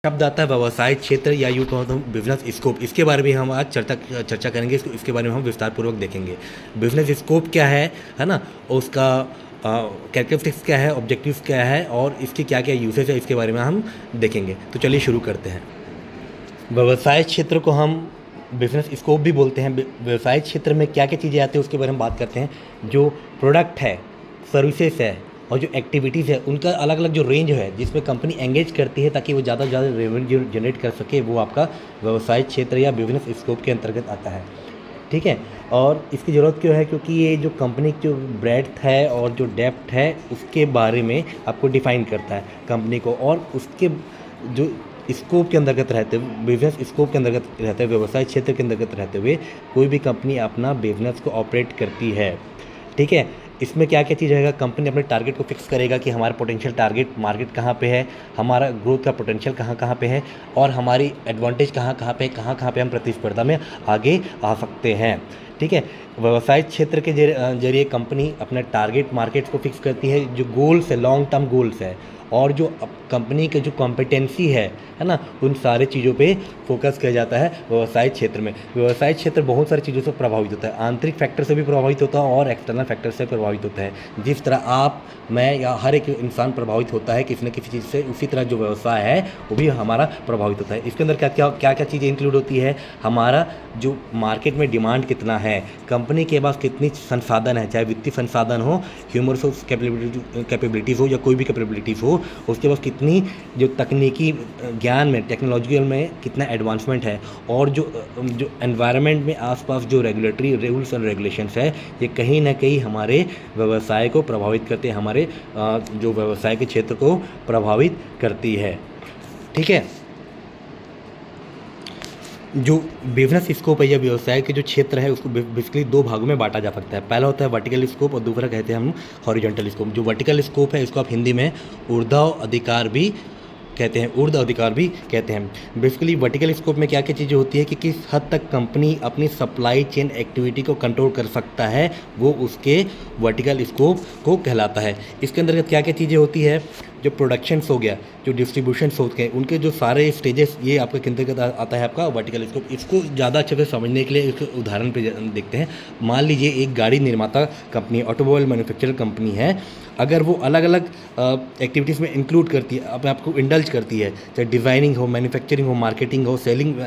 शब्द आता है व्यवसाय क्षेत्र या यूँ कहो तो बिजनेस स्कोप। इसके बारे में हम आज चर्चा करेंगे। इसके बारे में हम विस्तार पूर्वक देखेंगे। बिजनेस स्कोप क्या है ना, और उसका कैरेक्टरिस्टिक्स क्या है, ऑब्जेक्टिव्स क्या है और इसकी क्या क्या यूसेज है, इसके बारे में हम देखेंगे। तो चलिए शुरू करते हैं। व्यवसाय क्षेत्र को हम बिजनेस स्कोप भी बोलते हैं। व्यवसाय क्षेत्र में क्या क्या चीज़ें आती हैं उसके बारे में बात करते हैं। जो प्रोडक्ट है, सर्विसेज है और जो एक्टिविटीज़ है, उनका अलग अलग जो रेंज है जिसमें कंपनी एंगेज करती है ताकि वो ज़्यादा से ज़्यादा रेवेन्यू जनरेट कर सके, वो आपका व्यवसाय क्षेत्र या बिजनेस स्कोप के अंतर्गत आता है। ठीक है। और इसकी ज़रूरत क्यों है? क्योंकि ये जो कंपनी की जो ब्रेड्थ है और जो डेप्थ है उसके बारे में आपको डिफ़ाइन करता है कंपनी को, और उसके जो स्कोप के अंतर्गत रहते हुए, बिजनेस स्कोप के अंतर्गत रहते हुए, व्यवसाय क्षेत्र के अंतर्गत रहते हुए कोई भी कंपनी अपना बिजनेस को ऑपरेट करती है। ठीक है। इसमें क्या क्या चीज़ रहेगा? कंपनी अपने टारगेट को फिक्स करेगा कि हमारा पोटेंशियल टारगेट मार्केट कहाँ पे है, हमारा ग्रोथ का पोटेंशियल कहाँ कहाँ पे है और हमारी एडवांटेज कहाँ कहाँ पे है, कहाँ कहाँ पे हम प्रतिस्पर्धा में आगे आ सकते हैं। ठीक है। व्यवसाय क्षेत्र के जरिए कंपनी अपने टारगेट मार्केट को फिक्स करती है, जो गोल्स है, लॉन्ग टर्म गोल्स है, और जो कंपनी के जो कॉम्पिटेंसी है ना, उन सारे चीज़ों पे फोकस किया जाता है व्यवसाय क्षेत्र में। व्यवसाय क्षेत्र बहुत सारी चीज़ों से प्रभावित होता है, आंतरिक फैक्टर से भी प्रभावित होता है और एक्सटर्नल फैक्टर से प्रभावित होता है। जिस तरह आप, मैं या हर एक इंसान प्रभावित होता है किसी न किसी चीज़ से, उसी तरह जो व्यवसाय है वो भी हमारा प्रभावित होता है। इसके अंदर क्या क्या चीज़ें इंक्लूड होती है? हमारा जो मार्केट में डिमांड कितना है, कंपनी के पास कितनी संसाधन है, चाहे वित्तीय संसाधन हो, ह्यूमन रिसोर्स कैपेबिलिटीज़ हो या कोई भी कैपेबिलिटीज़ हो, उसके पास कितनी जो तकनीकी ज्ञान में, टेक्नोलॉजिकल में कितना एडवांसमेंट है, और जो एनवायरनमेंट में आसपास जो रेगुलेटरी रूल्स एंड रेगुलेशंस है, ये कहीं ना कहीं हमारे व्यवसाय को प्रभावित करते हैं, हमारे जो व्यवसाय के क्षेत्र को प्रभावित करती है। ठीक है। जो बिजनेस स्कोप है या व्यवसाय के जो क्षेत्र है उसको बेसिकली दो भागों में बांटा जा सकता है। पहला होता है वर्टिकल स्कोप और दूसरा कहते हैं हम हॉरिजॉन्टल स्कोप। जो वर्टिकल स्कोप है इसको आप हिंदी में ऊर्ध्वाधिकार भी कहते हैं। बेसिकली वर्टिकल स्कोप में क्या क्या चीज़ें होती है कि किस हद तक कंपनी अपनी सप्लाई चेन एक्टिविटी को कंट्रोल कर सकता है, वो उसके वर्टिकल स्कोप को कहलाता है। इसके अंतर्गत क्या क्या चीज़ें होती है? जो प्रोडक्शंस हो गया, जो डिस्ट्रीब्यूशंस होते हैं, उनके जो सारे स्टेजेस, ये आपके किन अंतर्गत आता है आपका वर्टिकल स्कोप। इसको ज़्यादा अच्छे से समझने के लिए एक उदाहरण पे देखते हैं। मान लीजिए एक गाड़ी निर्माता कंपनी, ऑटोमोबाइल मैन्युफैक्चरर कंपनी है, अगर वो अलग अलग एक्टिविटीज़ में इंक्लूड करती है, अपने आप को इंडल्ज करती है, चाहे डिज़ाइनिंग हो, मैन्युफैक्चरिंग हो, मार्केटिंग हो, सेलिंग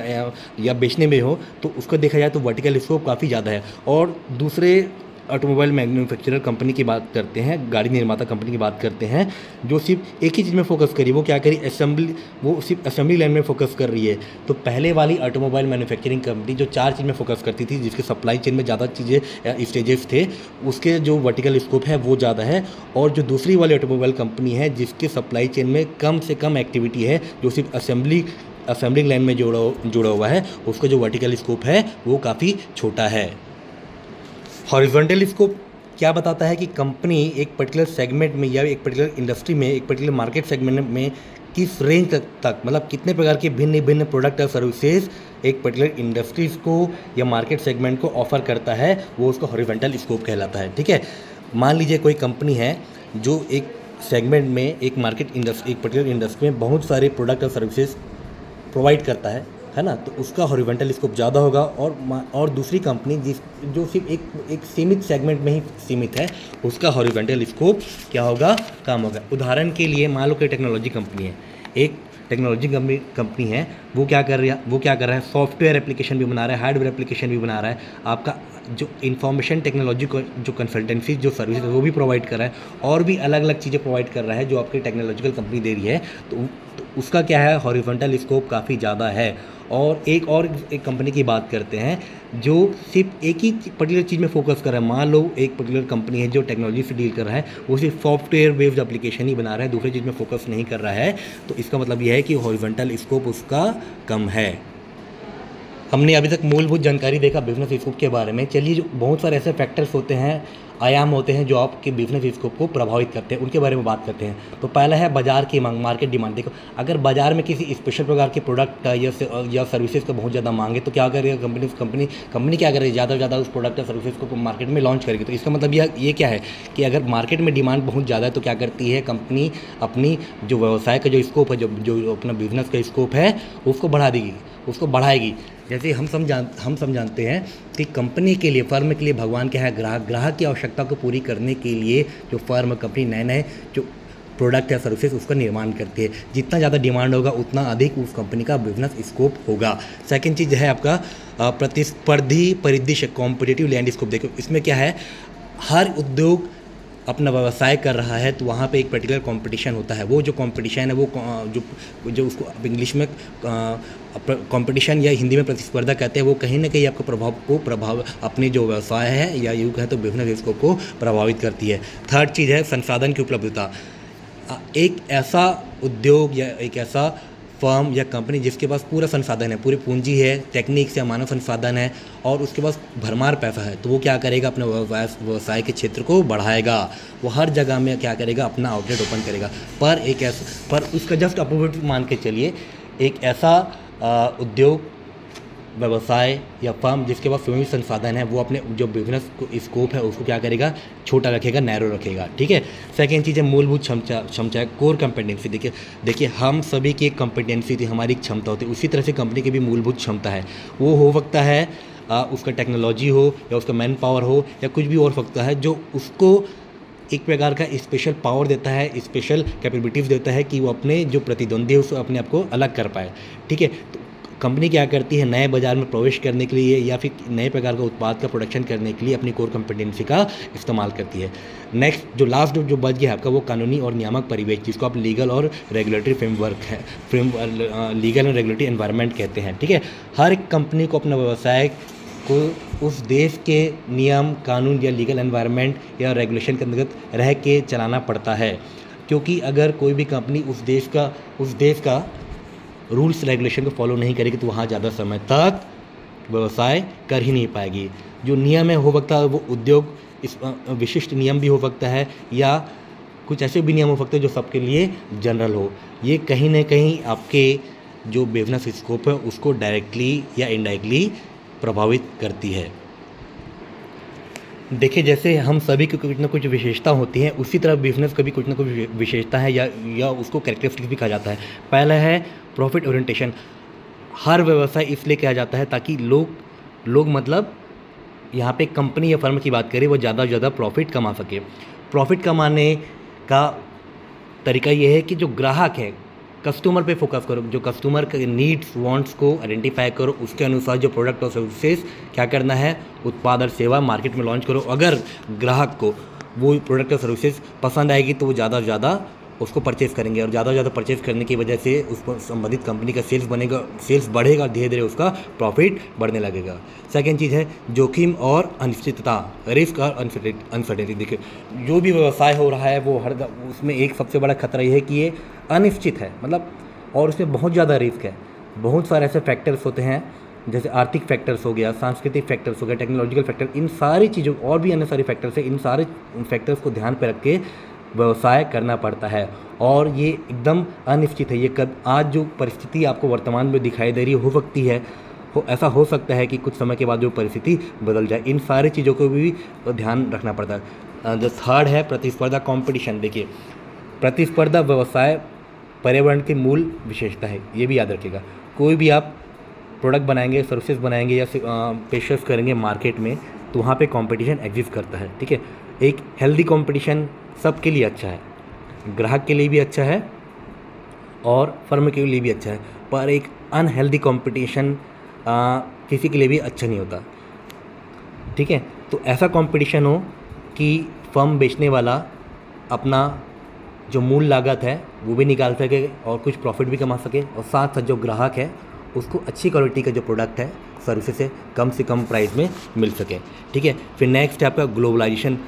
या बेचने में हो, तो उसको देखा जाए तो वर्टिकल स्कोप काफ़ी ज़्यादा है। और दूसरे ऑटोमोबाइल मैन्युफैक्चरर कंपनी की बात करते हैं, गाड़ी निर्माता कंपनी की बात करते हैं, जो सिर्फ एक ही चीज़ में फोकस करी, वो क्या करी? असेंबली, वो सिर्फ असेंबली लाइन में फोकस कर रही है। तो पहले वाली ऑटोमोबाइल मैन्युफैक्चरिंग कंपनी जो 4 चीज़ में फोकस करती थी, जिसके सप्लाई चेन में ज़्यादा चीज़ें स्टेजेस थे, उसके जो वर्टिकल स्कोप है वो ज़्यादा है। और जो दूसरी वाली ऑटोमोबाइल कंपनी है जिसके सप्लाई चेन में कम से कम एक्टिविटी है, जो सिर्फ असेंबलिंग लाइन में जुड़ा हुआ है, उसका जो वर्टिकल स्कोप है वो काफ़ी छोटा है। हॉरिजॉन्टल स्कोप क्या बताता है कि कंपनी एक पर्टिकुलर सेगमेंट में या एक पर्टिकुलर इंडस्ट्री में, एक पर्टिकुलर मार्केट सेगमेंट में किस रेंज तक मतलब कितने प्रकार के भिन्न भिन्न प्रोडक्ट और सर्विसेज एक पर्टिकुलर इंडस्ट्रीज़ को या मार्केट सेगमेंट को ऑफर करता है, वो उसका हॉरिजॉन्टल स्कोप कहलाता है। ठीक है। मान लीजिए कोई कंपनी है जो एक सेगमेंट में, एक पर्टिकुलर इंडस्ट्री में बहुत सारे प्रोडक्ट और सर्विसेज प्रोवाइड करता है ना, तो उसका हॉरिजॉन्टल स्कोप ज़्यादा होगा। और दूसरी कंपनी जो सिर्फ एक सीमित सेगमेंट में ही सीमित है, उसका हॉरिजॉन्टल स्कोप क्या होगा? कम होगा। उदाहरण के लिए मान लो कोई टेक्नोलॉजी कंपनी है, एक टेक्नोलॉजी कंपनी है, वो क्या कर रहा है? सॉफ्टवेयर एप्लीकेशन भी बना रहा है, हार्डवेयर एप्लीकेशन भी बना रहा है। आपका जो इंफॉर्मेशन टेक्नोलॉजी को जो कंसल्टेंसी जो सर्विस है वो भी प्रोवाइड कर रहा है, और भी अलग अलग चीज़ें प्रोवाइड कर रहा है जो आपकी टेक्नोलॉजिकल कंपनी दे रही है। तो उसका क्या है? हॉरिजॉन्टल स्कोप काफ़ी ज़्यादा है। और एक कंपनी की बात करते हैं जो सिर्फ एक ही पर्टिकुलर चीज़ में फोकस कर रहा है। मान लो एक पर्टिकुलर कंपनी है जो टेक्नोलॉजी से डील कर रहा है, वो सिर्फ सॉफ्टवेयर बेस्ड एप्लीकेशन ही बना रहा है, दूसरी चीज़ में फोकस नहीं कर रहा है, तो इसका मतलब यह है कि हॉरिजॉन्टल स्कोप उसका कम है। हमने अभी तक मूलभूत जानकारी देखा बिजनेस स्कोप के बारे में। चलिए, जो बहुत सारे ऐसे फैक्टर्स होते हैं आयाम होते हैं जो आपके बिजनेस स्कोप को प्रभावित करते हैं, उनके बारे में बात करते हैं। तो पहला है बाजार की मांग, मार्केट डिमांड। देखो, अगर बाजार में किसी स्पेशल प्रकार के प्रोडक्ट या सर्विसेज का बहुत ज़्यादा मांग है तो क्या करेगा कंपनी क्या करेगी, ज़्यादा से ज़्यादा उस प्रोडक्ट या सर्विसेज को मार्केट में लॉन्च करेगी। तो इसका मतलब ये क्या है कि अगर मार्केट में डिमांड बहुत ज़्यादा है तो क्या करती है कंपनी, अपनी जो व्यवसाय का जो स्कोप है, जो अपना बिजनेस का स्कोप है उसको बढ़ाएगी। जैसे हम समझाते हैं कि कंपनी के लिए, फर्म के लिए भगवान क्या है, ग्राहक की आवश्यकता को पूरी करने के लिए जो फर्म कंपनी नए जो प्रोडक्ट या सर्विसेज उसका निर्माण करती है। जितना ज़्यादा डिमांड होगा उतना अधिक उस कंपनी का बिजनेस स्कोप होगा। सेकंड चीज़ है आपका प्रतिस्पर्धी परिदृश्य, कॉम्पिटिटिव लैंडस्केप। देखो इसमें क्या है, हर उद्योग अपना व्यवसाय कर रहा है तो वहाँ पे एक पर्टिकुलर कंपटीशन होता है। वो जो कंपटीशन है वो जो उसको आप इंग्लिश में कंपटीशन या हिंदी में प्रतिस्पर्धा कहते हैं, वो कहीं ना कहीं आपका अपने जो व्यवसाय है या यूँ कहें तो बिजनेस स्कोप को प्रभावित करती है। थर्ड चीज़ है संसाधन की उपलब्धता। एक ऐसा उद्योग या एक ऐसा फर्म या कंपनी जिसके पास पूरा संसाधन है, पूरी पूंजी है, टेक्निक्स या मानव संसाधन है और उसके पास भरमार पैसा है, तो वो क्या करेगा, अपने व्यवसाय के क्षेत्र को बढ़ाएगा। वो हर जगह में क्या करेगा, अपना आउटलेट ओपन करेगा। पर उसका जस्ट अपोजिट मान के चलिए, एक ऐसा उद्योग, व्यवसाय या फर्म जिसके पास सीमित संसाधन है, वो अपने जो बिजनेस स्कोप है उसको क्या करेगा, छोटा रखेगा, नैरो रखेगा। ठीक है। सेकेंड चीज़ है मूलभूत क्षमता, कोर कॉम्पिटेंसी। देखिए हम सभी की एक कॉम्पिटेंसी थी, हमारी क्षमता होती है, उसी तरह से कंपनी की भी मूलभूत क्षमता है। वो हो सकता है उसका टेक्नोलॉजी हो या उसका मैन पावर हो या कुछ भी और सकता है जो उसको एक प्रकार का स्पेशल पावर देता है, स्पेशल कैपेबिलिटीज़ देता है कि वो अपने जो प्रतिद्वंदी है उसको अपने आप को अलग कर पाए। ठीक है। तो कंपनी क्या करती है, नए बाज़ार में प्रवेश करने के लिए या फिर नए प्रकार का उत्पाद का प्रोडक्शन करने के लिए अपनी कोर कॉम्पिटेंसी का इस्तेमाल करती है। नेक्स्ट जो लास्ट जो बच गया आपका, वो कानूनी और नियामक परिवेश, जिसको आप लीगल और regulatory legal and regulatory environment कहते हैं। ठीक है। हर एक कंपनी को अपना व्यवसाय को उस देश के नियम कानून या लीगल एनवायरनमेंट या रेगुलेशन के अंतर्गत रह के चलाना पड़ता है, क्योंकि अगर कोई भी कंपनी उस देश का रूल्स रेगुलेशन को फॉलो नहीं करेगी तो वहाँ ज़्यादा समय तक व्यवसाय कर ही नहीं पाएगी। जो नियम है हो सकता है वो उद्योग इस विशिष्ट नियम भी हो सकता है या कुछ ऐसे भी नियम हो सकते हैं जो सबके लिए जनरल हो। ये कहीं ना कहीं आपके जो बिजनेस स्कोप है उसको डायरेक्टली या इनडायरेक्टली प्रभावित करती है। देखिए जैसे हम सभी की कुछ ना कुछ विशेषता होती है, उसी तरह बिजनेस का भी कुछ ना कुछ विशेषता है या उसको कैरेक्टरिस्टिक्स भी कहा जाता है। पहला है प्रॉफिट ओरिएंटेशन। हर व्यवसाय इसलिए किया जाता है ताकि लोग मतलब यहाँ पे कंपनी या फर्म की बात करें, वो ज़्यादा से ज़्यादा प्रॉफिट कमा सके। प्रॉफिट कमाने का तरीका ये है कि जो ग्राहक है, कस्टमर पे फोकस करो, जो कस्टमर के नीड्स वांट्स को आइडेंटिफाई करो, उसके अनुसार जो प्रोडक्ट और सर्विसेज क्या करना है, उत्पाद और सेवा मार्केट में लॉन्च करो। अगर ग्राहक को वो प्रोडक्ट और सर्विसेज पसंद आएगी तो वो ज़्यादा से ज़्यादा उसको परचेज़ करेंगे और ज़्यादा से ज़्यादा परचेज़ करने की वजह से उस पर संबंधित कंपनी का सेल्स बढ़ेगा और धीरे धीरे उसका प्रॉफिट बढ़ने लगेगा। सेकेंड चीज़ है जोखिम और अनिश्चितता, रिस्क और अनसर्टेनिटी। देखिए जो भी व्यवसाय हो रहा है वो उसमें एक सबसे बड़ा खतरा ये है कि ये अनिश्चित है, मतलब और उसमें बहुत ज़्यादा रिस्क है। बहुत सारे ऐसे फैक्टर्स होते हैं जैसे आर्थिक फैक्टर्स हो गया, सांस्कृतिक फैक्टर्स हो गया, टेक्नोलॉजिकल फैक्टर, इन सारी चीज़ों और भी अन्य सारे फैक्टर्स है, इन सारे फैक्टर्स को ध्यान पर रख के व्यवसाय करना पड़ता है और ये एकदम अनिश्चित है। ये कब आज जो परिस्थिति आपको वर्तमान में दिखाई दे रही हो सकती है, ऐसा हो सकता है कि कुछ समय के बाद जो परिस्थिति बदल जाए। इन सारी चीज़ों को भी ध्यान रखना पड़ता है। जो थर्ड है प्रतिस्पर्धा, कंपटीशन। देखिए प्रतिस्पर्धा व्यवसाय पर्यावरण की मूल विशेषता है, ये भी याद रखिएगा। कोई भी आप प्रोडक्ट बनाएंगे, सर्विसेज बनाएंगे या पेशकश करेंगे मार्केट में तो वहाँ पे कंपटीशन एग्जिस्ट करता है। ठीक है। एक हेल्दी कंपटीशन सबके लिए अच्छा है, ग्राहक के लिए भी अच्छा है और फर्म के लिए भी अच्छा है, पर एक अनहेल्दी कंपटीशन किसी के लिए भी अच्छा नहीं होता। ठीक है। तो ऐसा कंपटीशन हो कि फर्म बेचने वाला अपना जो मूल लागत है वो भी निकाल सके और कुछ प्रॉफिट भी कमा सके और साथ साथ जो ग्राहक है उसको अच्छी क्वालिटी का जो प्रोडक्ट है सर्विसेज से कम प्राइस में मिल सके। ठीक है। फिर नेक्स्ट है आपका ग्लोबलाइजेशन,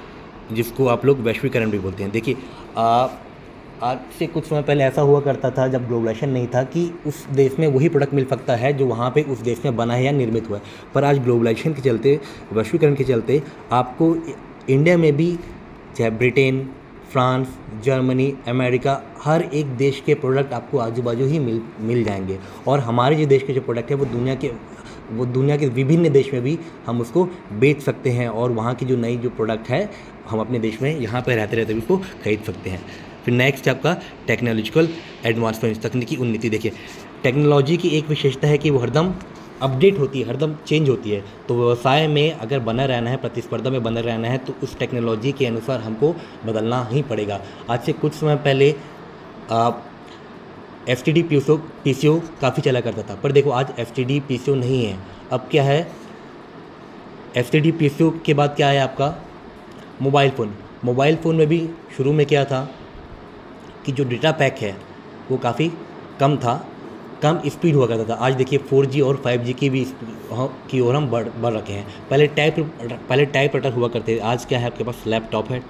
जिसको आप लोग वैश्वीकरण भी बोलते हैं। देखिए आज से कुछ समय पहले ऐसा हुआ करता था जब ग्लोबलाइजेशन नहीं था कि उस देश में वही प्रोडक्ट मिल सकता है जो वहाँ पे उस देश में बना है या निर्मित हुआ है, पर आज ग्लोबलाइजेशन के चलते, वैश्वीकरण के चलते आपको इंडिया में भी चाहे ब्रिटेन, फ्रांस, जर्मनी, अमेरिका, हर एक देश के प्रोडक्ट आपको आजू बाजू ही मिल जाएंगे। और हमारे जो देश के जो प्रोडक्ट है वो दुनिया के विभिन्न देश में भी हम उसको बेच सकते हैं, और वहाँ की जो नई जो प्रोडक्ट है हम अपने देश में यहाँ पर रहते रहते भी उसको खरीद सकते हैं। फिर नेक्स्ट आपका टेक्नोलॉजिकल एडवांसमेंट, तकनीकी उन्नति। देखिए टेक्नोलॉजी की एक विशेषता है कि वो हरदम अपडेट होती है, हरदम चेंज होती है। तो व्यवसाय में अगर बना रहना है, प्रतिस्पर्धा में बना रहना है, तो उस टेक्नोलॉजी के अनुसार हमको बदलना ही पड़ेगा। आज से कुछ समय पहले FTD PCO काफ़ी चला करता था, पर देखो आज FTD PCO नहीं है। अब क्या है, FTD PCO के बाद क्या है आपका मोबाइल फ़ोन। मोबाइल फ़ोन में भी शुरू में क्या था कि जो डेटा पैक है वो काफ़ी कम था, कम स्पीड हुआ करता था। आज देखिए 4G और 5G की ओर हम बढ़ रखे हैं। पहले टाइप राइटर हुआ करते थे, आज क्या है आपके पास लैपटॉप है,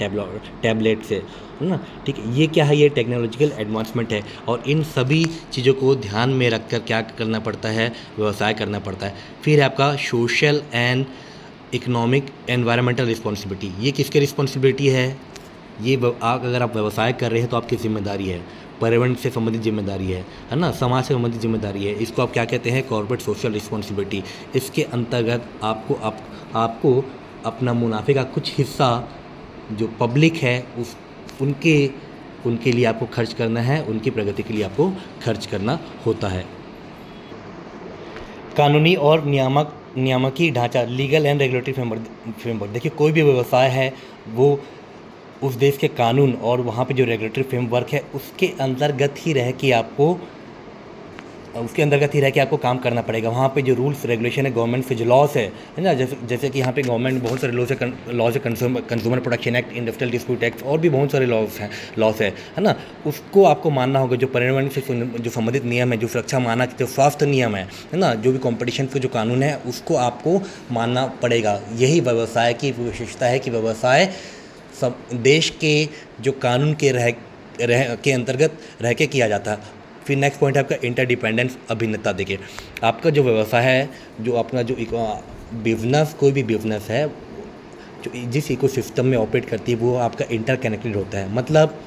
टैबलेट से, है ना। ठीक है, ये क्या है, ये टेक्नोलॉजिकल एडवांसमेंट है। और इन सभी चीज़ों को ध्यान में रखकर क्या करना पड़ता है, व्यवसाय करना पड़ता है। फिर है आपका social and economic environmental responsibility. ये किसकी रिस्पॉन्सिबिलिटी है, ये अगर आप व्यवसाय कर रहे हैं तो आपकी जिम्मेदारी है, पर्यावरण से संबंधित जिम्मेदारी है ना, समाज से संबंधित जिम्मेदारी है। इसको आप क्या कहते हैं, कॉर्पोरेट सोशल रिस्पॉन्सिबिलिटी। इसके अंतर्गत आपको अपना मुनाफे का कुछ हिस्सा जो पब्लिक है उनके लिए आपको खर्च करना है, उनकी प्रगति के लिए आपको खर्च करना होता है। कानूनी और नियामकीय ढांचा, लीगल एंड रेगुलेटरी फ्रेमवर्क। देखिए कोई भी व्यवसाय है वो उस देश के कानून और वहाँ पे जो रेगुलेटरी फ्रेमवर्क है उसके अंतर्गत ही रह के आपको काम करना पड़ेगा। वहाँ पे जो रूल्स रेगुलेशन है, गवर्नमेंट से जो लॉस है ना, जैसे कि यहाँ पे गवर्नमेंट बहुत सारे लॉज है, consumer protection act, industrial dispute act, और भी बहुत सारे लॉस है ना। उसको आपको मानना होगा। जो पर्यावरण से जो संबंधित नियम है, जो सुरक्षा मानक, जो स्वास्थ्य नियम है ना, जो भी कॉम्पिटिशन के जो कानून है उसको आपको मानना पड़ेगा। यही व्यवसाय की विशेषता है कि व्यवसाय सब देश के जो कानून के अंतर्गत रह के किया जाता है। फिर नेक्स्ट पॉइंट है आपका इंटरडिपेंडेंस, अभिन्नता। देखिए आपका जो व्यवसाय है, जो अपना जो बिजनेस, कोई भी बिजनेस है जो जिस इकोसिस्टम में ऑपरेट करती है वो आपका इंटरकनेक्टेड होता है। मतलब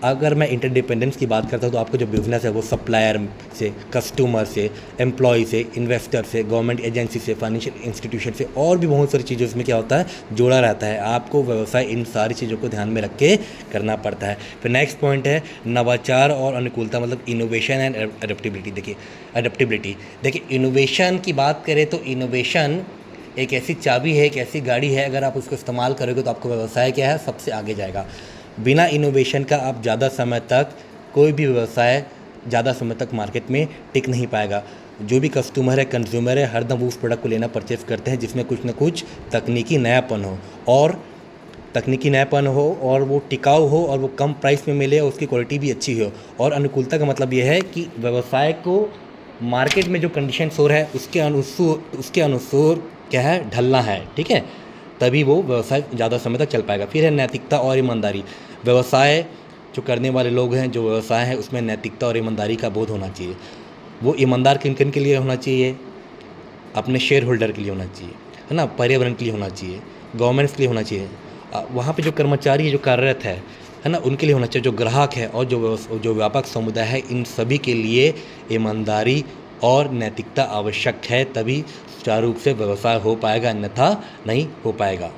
अगर मैं इंटरडिपेंडेंस की बात करता हूँ तो आपका जो बिजनेस है वो सप्लायर से, कस्टमर से, एम्प्लॉय से, इन्वेस्टर से, गवर्नमेंट एजेंसी से, फाइनेंशियल इंस्टीट्यूशन से, और भी बहुत सारी चीज़ों इसमें क्या होता है, जोड़ा रहता है। आपको व्यवसाय इन सारी चीज़ों को ध्यान में रख के करना पड़ता है। फिर नेक्स्ट पॉइंट है नवाचार और अनुकूलता, मतलब इनोवेशन एंड एडेप्टेबिलिटी। देखिए इनोवेशन की बात करें तो इनोवेशन एक ऐसी चाबी है, एक ऐसी गाड़ी है, अगर आप उसको इस्तेमाल करोगे तो आपको व्यवसाय क्या है, सबसे आगे जाएगा। बिना इनोवेशन का आप ज़्यादा समय तक, कोई भी व्यवसाय ज़्यादा समय तक मार्केट में टिक नहीं पाएगा। जो भी कस्टमर है, कंज्यूमर है, हरदम उस प्रोडक्ट को लेना, परचेस करते हैं जिसमें कुछ ना कुछ तकनीकी नयापन हो और वो टिकाऊ हो और वो कम प्राइस में मिले और उसकी क्वालिटी भी अच्छी हो। और अनुकूलता का मतलब ये है कि व्यवसाय को मार्केट में जो कंडीशंस हो रहा है उसके अनुसार क्या है, ढलना है। ठीक है, तभी वो व्यवसाय ज़्यादा समय तक चल पाएगा। फिर है नैतिकता और ईमानदारी। व्यवसाय जो करने वाले लोग हैं, जो व्यवसाय है उसमें नैतिकता और ईमानदारी का बोध होना चाहिए। वो ईमानदार किन किन के लिए होना चाहिए, अपने शेयर होल्डर के लिए होना चाहिए, है ना, पर्यावरण के लिए होना चाहिए, गवर्नमेंट्स के लिए होना चाहिए, वहाँ पे जो कर्मचारी जो कार्यरत है ना, उनके लिए होना चाहिए, जो ग्राहक है और जो व्यापक समुदाय है, इन सभी के लिए ईमानदारी और नैतिकता आवश्यक है। तभी सुचारू रूप से व्यवसाय हो पाएगा, अन्यथा नहीं हो पाएगा।